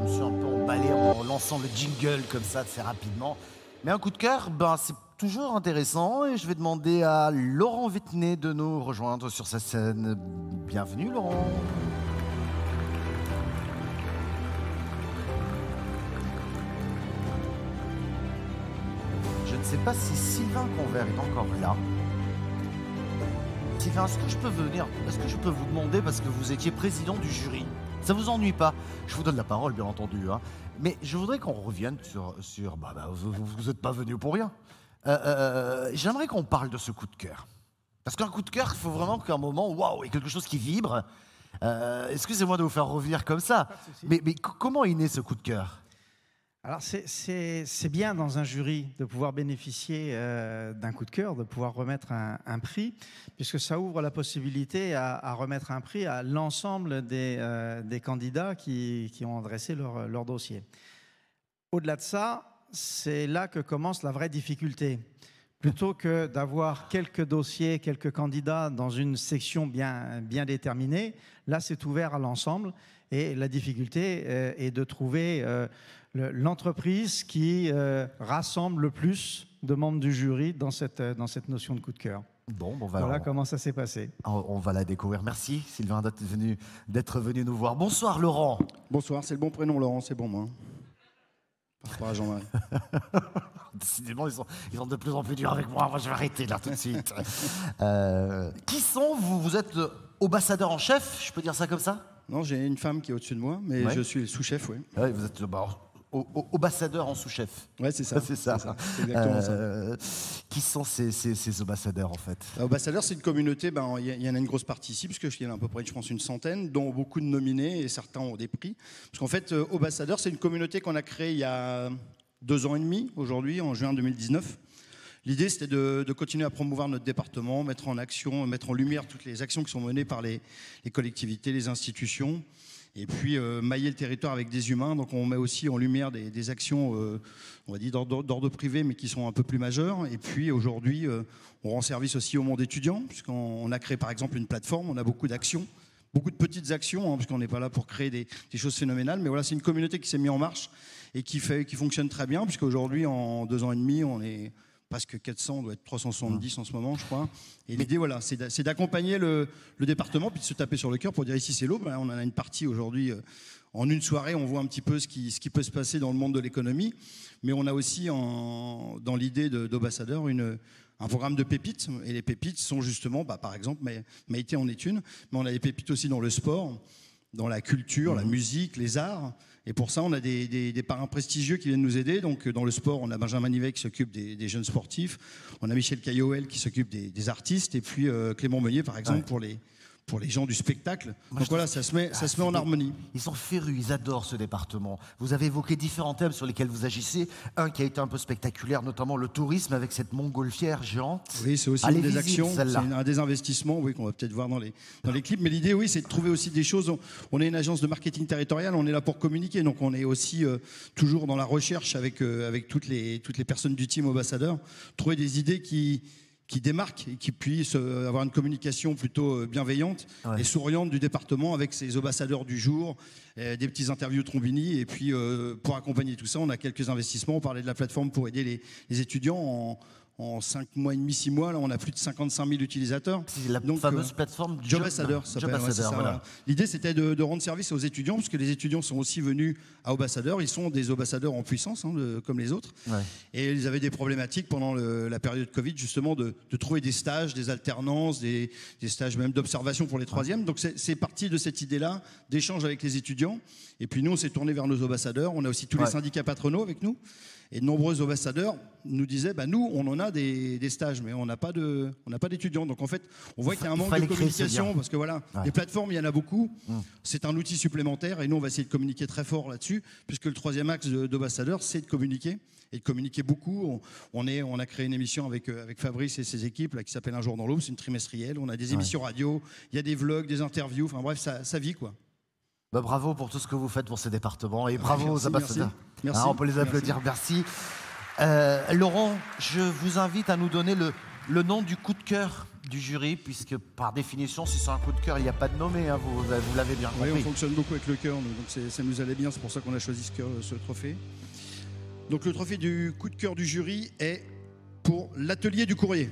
me suis un peu emballé en lançant le jingle comme ça assez rapidement. Mais un coup de cœur, c'est toujours intéressant et je vais demander à Laurent Vittenet de nous rejoindre sur sa scène. Bienvenue Laurent. Je ne sais pas si Sylvain Convert est encore là. Sylvain, est-ce que je peux vous demander, parce que vous étiez président du jury, ça vous ennuie pas? Je vous donne la parole, bien entendu, hein. Mais je voudrais qu'on revienne sur vous n'êtes pas venu pour rien. J'aimerais qu'on parle de ce coup de cœur. Parce qu'un coup de cœur, il faut vraiment qu'à un moment, waouh, il y ait quelque chose qui vibre. Excusez-moi de vous faire revenir comme ça, mais comment est né ce coup de cœur? Alors c'est bien dans un jury de pouvoir bénéficier d'un coup de cœur, de pouvoir remettre un prix, puisque ça ouvre la possibilité à remettre un prix à l'ensemble des candidats qui ont adressé leur dossier. Au-delà de ça, c'est là que commence la vraie difficulté. Plutôt que d'avoir quelques dossiers, quelques candidats dans une section bien déterminée, là c'est ouvert à l'ensemble et la difficulté est de trouver l'entreprise qui rassemble le plus de membres du jury dans cette notion de coup de cœur. Bon, voilà comment ça s'est passé. On va la découvrir. Merci Sylvain d'être venu nous voir. Bonsoir Laurent. Bonsoir, c'est le bon prénom Laurent, c'est bon moi. Par rapport à Jean-Marie. Décidément, ils sont de plus en plus durs avec moi. Moi, je vais arrêter là tout de suite. Qui sont vous? Vous êtes ambassadeur en chef, je peux dire ça comme ça? Non, j'ai une femme qui est au-dessus de moi, mais je suis le sous-chef, oui. Ouais, vous êtes ambassadeur en sous-chef. Ouais, c'est ça. C'est ça. C'est exactement ça. Qui sont ces ambassadeurs en fait? Ambassadeur, c'est une communauté, il y en a une grosse partie ici, parce qu'il y en a à peu près, je pense, une centaine, dont beaucoup de nominés et certains ont des prix. Parce qu'en fait, ambassadeur, c'est une communauté qu'on a créée il y a 2 ans et demi, aujourd'hui, en juin 2019. L'idée, c'était de continuer à promouvoir notre département, mettre en action, mettre en lumière toutes les actions qui sont menées par les collectivités, les institutions, et puis mailler le territoire avec des humains. Donc on met aussi en lumière des actions, on va dire d'ordre privé, mais qui sont un peu plus majeures. Et puis aujourd'hui, on rend service aussi au monde étudiant, puisqu'on a créé par exemple une plateforme, on a beaucoup d'actions, beaucoup de petites actions, hein, puisqu'on n'est pas là pour créer des choses phénoménales. Mais voilà, c'est une communauté qui s'est mise en marche et qui fonctionne très bien, puisqu'aujourd'hui, en 2 ans et demi, on est presque 400, on doit être 370 en ce moment, je crois. Et l'idée, voilà, c'est d'accompagner le département, puis de se taper sur le cœur pour dire ici c'est l'eau. On en a une partie aujourd'hui. En une soirée, on voit un petit peu ce qui peut se passer dans le monde de l'économie. Mais on a aussi, dans l'idée d'ambassadeur, un programme de pépites. Et les pépites sont justement, par exemple, Maïté en est une, mais on a des pépites aussi dans le sport, dans la culture, la musique, les arts. Et pour ça, on a des parrains prestigieux qui viennent nous aider. Donc, dans le sport, on a Benjamin Nivet qui s'occupe des jeunes sportifs. On a Michel Cailloel qui s'occupe des artistes. Et puis, Clément Meunier, par exemple, pour les gens du spectacle. Donc voilà, ça se met en harmonie. Ils sont férus, ils adorent ce département. Vous avez évoqué différents thèmes sur lesquels vous agissez. Un qui a été un peu spectaculaire, notamment le tourisme avec cette montgolfière géante. Oui, c'est aussi une des actions, c'est un des investissements, oui, qu'on va peut-être voir dans les clips. Mais l'idée, oui, c'est de trouver aussi des choses. On est une agence de marketing territorial, on est là pour communiquer. Donc on est aussi toujours dans la recherche avec toutes les personnes du team ambassadeur, trouver des idées qui démarquent et qui puissent avoir une communication plutôt bienveillante et souriante du département avec ses ambassadeurs du jour, des petits interviews Trombini. Et puis, pour accompagner tout ça, on a quelques investissements. On parlait de la plateforme pour aider les étudiants. En 5 mois et demi, 6 mois, là, on a plus de 55 000 utilisateurs. C'est la fameuse plateforme Jobassadeur. Voilà. L'idée, c'était de rendre service aux étudiants, parce que les étudiants sont aussi venus à Ambassadeur. Ils sont des ambassadeurs en puissance, hein, comme les autres. Ouais. Et ils avaient des problématiques pendant la période Covid, justement, de trouver des stages, des alternances, des stages même d'observation pour les troisièmes. Donc, c'est parti de cette idée-là, d'échange avec les étudiants. Et puis, nous, on s'est tourné vers nos ambassadeurs. On a aussi tous les syndicats patronaux avec nous. Et de nombreux ambassadeurs nous disaient, nous, on en a des stages, mais on n'a pas d'étudiants. Donc en fait, on voit qu'il y a un manque de communication, parce que voilà, les plateformes, il y en a beaucoup. C'est un outil supplémentaire, et nous, on va essayer de communiquer très fort là-dessus, puisque le 3e axe d'ambassadeur, c'est de communiquer, et de communiquer beaucoup. On a créé une émission avec Fabrice et ses équipes, là, qui s'appelle Un jour dans l'aube, c'est une trimestrielle. On a des émissions radio, il y a des vlogs, des interviews, enfin bref, ça vit, quoi. Bravo pour tout ce que vous faites pour ce département et bravo aux ambassadeurs. Merci. On peut les applaudir, merci. Laurent, je vous invite à nous donner le nom du coup de cœur du jury, puisque par définition, si c'est un coup de cœur, il n'y a pas de nommé, hein, vous l'avez bien compris. Oui, on fonctionne beaucoup avec le cœur, donc ça nous allait bien, c'est pour ça qu'on a choisi ce trophée. Donc le trophée du coup de cœur du jury est pour l'atelier du courrier.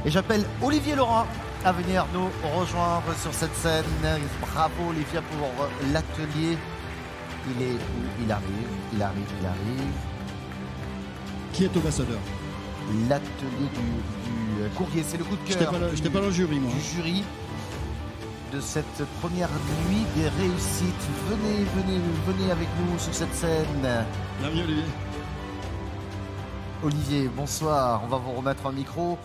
Et j'appelle Olivier Laurent à venir nous rejoindre sur cette scène. Bravo Olivier pour l'atelier. Il est où? Il arrive. Qui est ambassadeur? L'atelier du courrier, c'est le coup de cœur. J'étais pas dans le jury, moi. Du jury de cette première nuit des réussites. Venez avec nous sur cette scène. Bienvenue Olivier. Olivier, bonsoir. On va vous remettre un micro.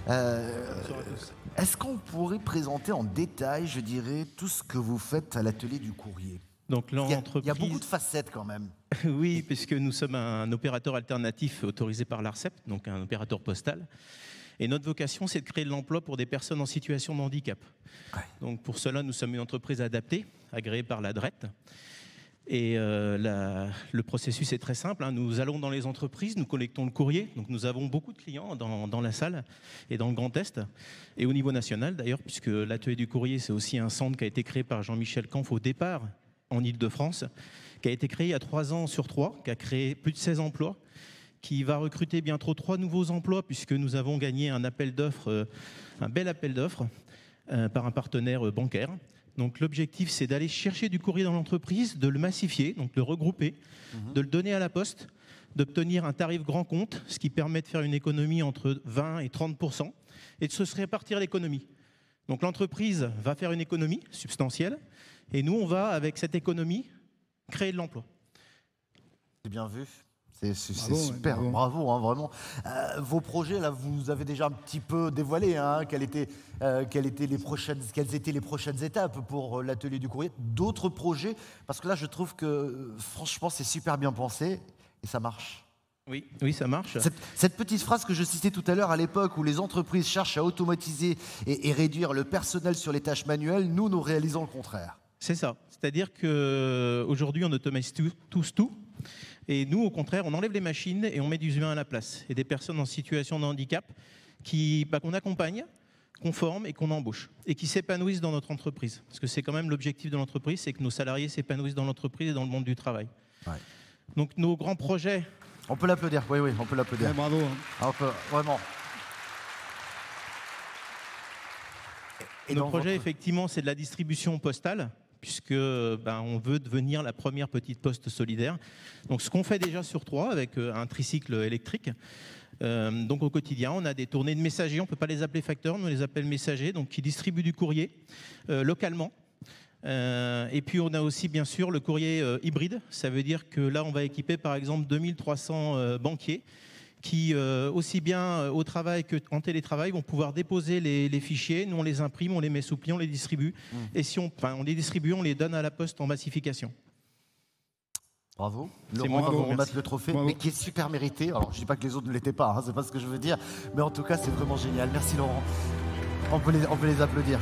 Est-ce qu'on pourrait présenter en détail, je dirais, tout ce que vous faites à l'atelier du courrier? Donc, il y a beaucoup de facettes quand même. Oui, puisque nous sommes un opérateur alternatif autorisé par l'ARCEP, donc un opérateur postal. Et notre vocation, c'est de créer de l'emploi pour des personnes en situation de handicap. Ouais. Donc pour cela, nous sommes une entreprise adaptée, agréée par la DRET. Et le processus est très simple. Nous allons dans les entreprises, nous collectons le courrier. Donc nous avons beaucoup de clients dans la salle et dans le Grand Est. Et au niveau national d'ailleurs, puisque l'atelier du courrier, c'est aussi un centre qui a été créé par Jean-Michel Kampf au départ en Île-de-France, qui a été créé il y a 3 ans sur 3, qui a créé plus de 16 emplois, qui va recruter bientôt 3 nouveaux emplois, puisque nous avons gagné un appel d'offres, un bel appel d'offres par un partenaire bancaire. Donc l'objectif, c'est d'aller chercher du courrier dans l'entreprise, de le massifier, donc de le regrouper, de le donner à la poste, d'obtenir un tarif grand compte, ce qui permet de faire une économie entre 20 et 30%, et de se répartir l'économie. Donc l'entreprise va faire une économie substantielle, et nous, on va, avec cette économie, créer de l'emploi. C'est bien vu. C'est super, bravo hein, vraiment. Vos projets, là, vous avez déjà un petit peu dévoilé quelles étaient les prochaines étapes pour l'atelier du courrier. D'autres projets, parce que là, je trouve que franchement, c'est super bien pensé et ça marche. Oui, ça marche. Cette petite phrase que je citais tout à l'heure, à l'époque où les entreprises cherchent à automatiser et réduire le personnel sur les tâches manuelles, nous réalisons le contraire. C'est ça. C'est-à-dire qu'aujourd'hui, on automatise tout. Et nous, au contraire, on enlève les machines et on met des humains à la place. Et des personnes en situation de handicap qu'on accompagne, qu'on forme et qu'on embauche. Et qui s'épanouissent dans notre entreprise. Parce que c'est quand même l'objectif de l'entreprise, c'est que nos salariés s'épanouissent dans l'entreprise et dans le monde du travail. Ouais. Donc nos grands projets... On peut l'applaudir, oui, on peut l'applaudir. Ouais, bravo. On peut, vraiment. Et nos projets, effectivement, c'est de la distribution postale, puisque on veut devenir la première petite poste solidaire. Donc ce qu'on fait déjà sur 3 avec un tricycle électrique. Donc au quotidien, on a des tournées de messagers, on ne peut pas les appeler facteurs, on les appelle messagers, donc qui distribuent du courrier localement. Et puis on a aussi bien sûr le courrier hybride, ça veut dire que là on va équiper par exemple 2300 banquiers qui, aussi bien au travail qu'en télétravail, vont pouvoir déposer les fichiers. Nous, on les imprime, on les met sous pli, on les distribue. Et si on les distribue, on les donne à la poste en massification. Bravo. Laurent va vous remettre le trophée, mais qui est super mérité. Alors, je ne dis pas que les autres ne l'étaient pas, c'est pas ce que je veux dire. Mais en tout cas, c'est vraiment génial. Merci Laurent. On peut les applaudir.